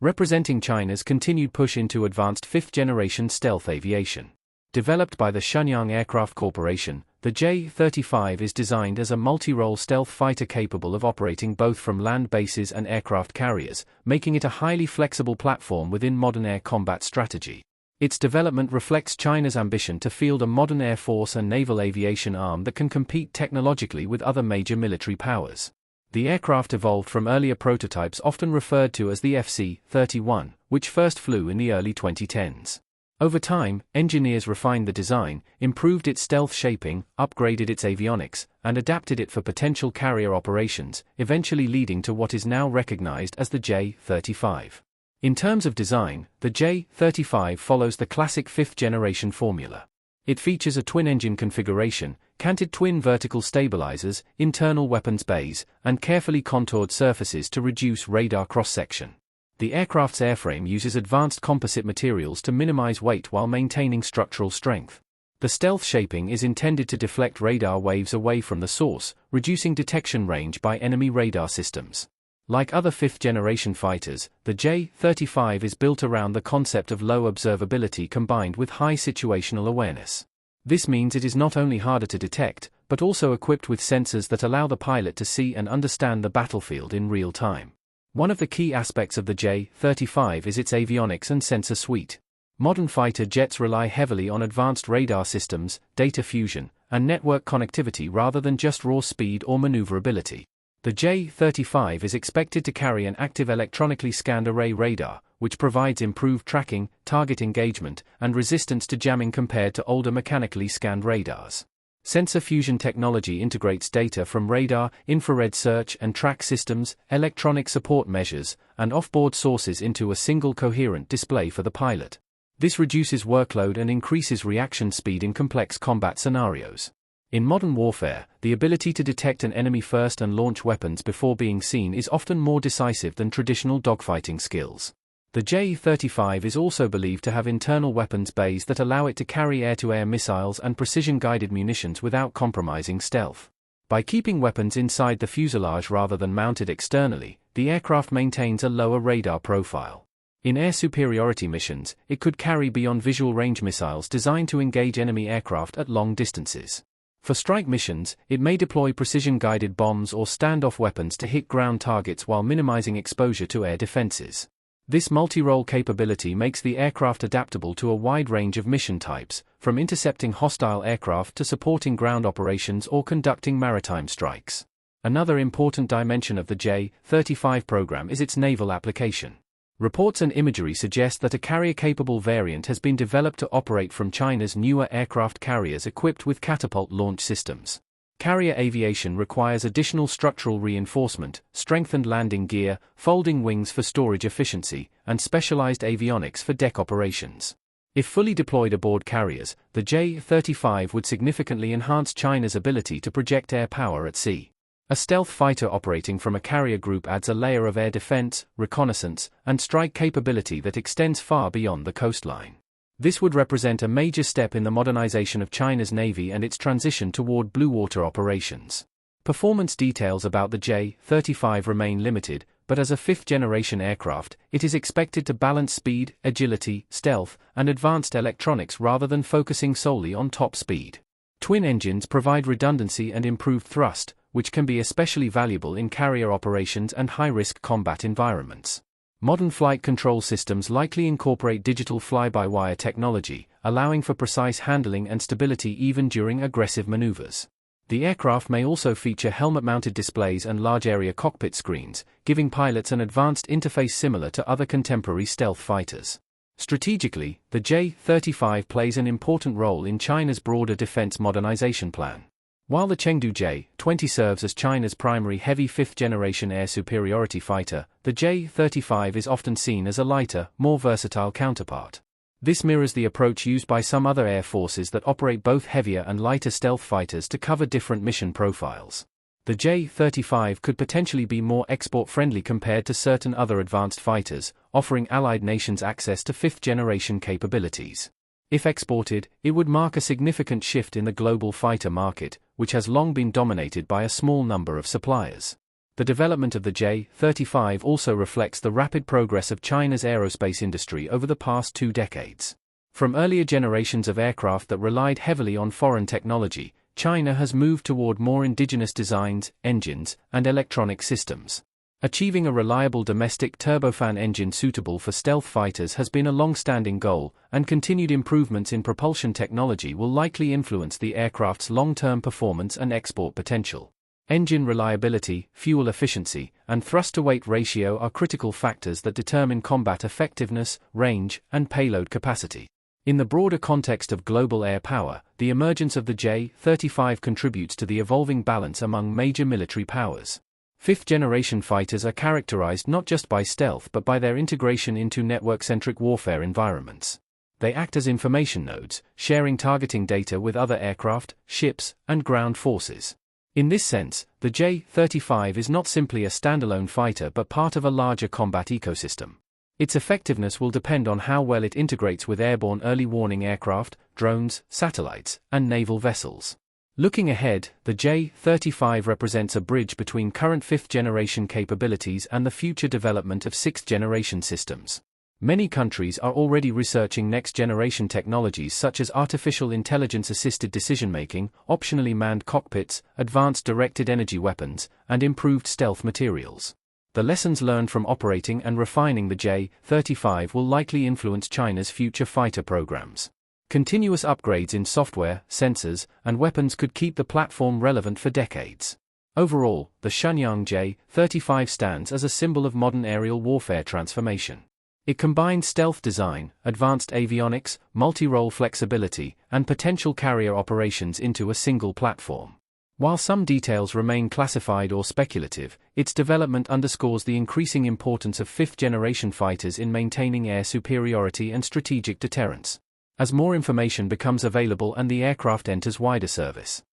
representing China's continued push into advanced fifth-generation stealth aviation. Developed by the Shenyang Aircraft Corporation, the J-35 is designed as a multi-role stealth fighter capable of operating both from land bases and aircraft carriers, making it a highly flexible platform within modern air combat strategy. Its development reflects China's ambition to field a modern air force and naval aviation arm that can compete technologically with other major military powers. The aircraft evolved from earlier prototypes often referred to as the FC-31, which first flew in the early 2010s. Over time, engineers refined the design, improved its stealth shaping, upgraded its avionics, and adapted it for potential carrier operations, eventually leading to what is now recognized as the J-35. In terms of design, the J-35 follows the classic fifth-generation formula. It features a twin-engine configuration, canted twin vertical stabilizers, internal weapons bays, and carefully contoured surfaces to reduce radar cross-section. The aircraft's airframe uses advanced composite materials to minimize weight while maintaining structural strength. The stealth shaping is intended to deflect radar waves away from the source, reducing detection range by enemy radar systems. Like other fifth-generation fighters, the J-35 is built around the concept of low observability combined with high situational awareness. This means it is not only harder to detect, but also equipped with sensors that allow the pilot to see and understand the battlefield in real time. One of the key aspects of the J-35 is its avionics and sensor suite. Modern fighter jets rely heavily on advanced radar systems, data fusion, and network connectivity rather than just raw speed or maneuverability. The J-35 is expected to carry an active electronically scanned array radar, which provides improved tracking, target engagement, and resistance to jamming compared to older mechanically scanned radars. Sensor fusion technology integrates data from radar, infrared search and track systems, electronic support measures, and off-board sources into a single coherent display for the pilot. This reduces workload and increases reaction speed in complex combat scenarios. In modern warfare, the ability to detect an enemy first and launch weapons before being seen is often more decisive than traditional dogfighting skills. The J-35 is also believed to have internal weapons bays that allow it to carry air-to-air missiles and precision-guided munitions without compromising stealth. By keeping weapons inside the fuselage rather than mounted externally, the aircraft maintains a lower radar profile. In air superiority missions, it could carry beyond visual range missiles designed to engage enemy aircraft at long distances. For strike missions, it may deploy precision-guided bombs or standoff weapons to hit ground targets while minimizing exposure to air defenses. This multi-role capability makes the aircraft adaptable to a wide range of mission types, from intercepting hostile aircraft to supporting ground operations or conducting maritime strikes. Another important dimension of the J-35 program is its naval application. Reports and imagery suggest that a carrier-capable variant has been developed to operate from China's newer aircraft carriers equipped with catapult launch systems. Carrier aviation requires additional structural reinforcement, strengthened landing gear, folding wings for storage efficiency, and specialized avionics for deck operations. If fully deployed aboard carriers, the J-35 would significantly enhance China's ability to project air power at sea. A stealth fighter operating from a carrier group adds a layer of air defense, reconnaissance, and strike capability that extends far beyond the coastline. This would represent a major step in the modernization of China's Navy and its transition toward blue water operations. Performance details about the J-35 remain limited, but as a fifth-generation aircraft, it is expected to balance speed, agility, stealth, and advanced electronics rather than focusing solely on top speed. Twin engines provide redundancy and improved thrust, which can be especially valuable in carrier operations and high-risk combat environments. Modern flight control systems likely incorporate digital fly-by-wire technology, allowing for precise handling and stability even during aggressive maneuvers. The aircraft may also feature helmet-mounted displays and large-area cockpit screens, giving pilots an advanced interface similar to other contemporary stealth fighters. Strategically, the J-35 plays an important role in China's broader defense modernization plan. While the Chengdu J-20 serves as China's primary heavy fifth-generation air superiority fighter, the J-35 is often seen as a lighter, more versatile counterpart. This mirrors the approach used by some other air forces that operate both heavier and lighter stealth fighters to cover different mission profiles. The J-35 could potentially be more export-friendly compared to certain other advanced fighters, offering allied nations access to fifth-generation capabilities. If exported, it would mark a significant shift in the global fighter market, which has long been dominated by a small number of suppliers. The development of the J-35 also reflects the rapid progress of China's aerospace industry over the past 2 decades. From earlier generations of aircraft that relied heavily on foreign technology, China has moved toward more indigenous designs, engines, and electronic systems. Achieving a reliable domestic turbofan engine suitable for stealth fighters has been a long-standing goal, and continued improvements in propulsion technology will likely influence the aircraft's long-term performance and export potential. Engine reliability, fuel efficiency, and thrust-to-weight ratio are critical factors that determine combat effectiveness, range, and payload capacity. In the broader context of global air power, the emergence of the J-35 contributes to the evolving balance among major military powers. Fifth-generation fighters are characterized not just by stealth but by their integration into network-centric warfare environments. They act as information nodes, sharing targeting data with other aircraft, ships, and ground forces. In this sense, the J-35 is not simply a standalone fighter but part of a larger combat ecosystem. Its effectiveness will depend on how well it integrates with airborne early warning aircraft, drones, satellites, and naval vessels. Looking ahead, the J-35 represents a bridge between current fifth-generation capabilities and the future development of sixth-generation systems. Many countries are already researching next-generation technologies such as artificial intelligence-assisted decision-making, optionally manned cockpits, advanced directed energy weapons, and improved stealth materials. The lessons learned from operating and refining the J-35 will likely influence China's future fighter programs. Continuous upgrades in software, sensors, and weapons could keep the platform relevant for decades. Overall, the Shenyang J-35 stands as a symbol of modern aerial warfare transformation. It combines stealth design, advanced avionics, multi-role flexibility, and potential carrier operations into a single platform. While some details remain classified or speculative, its development underscores the increasing importance of fifth-generation fighters in maintaining air superiority and strategic deterrence. As more information becomes available and the aircraft enters wider service,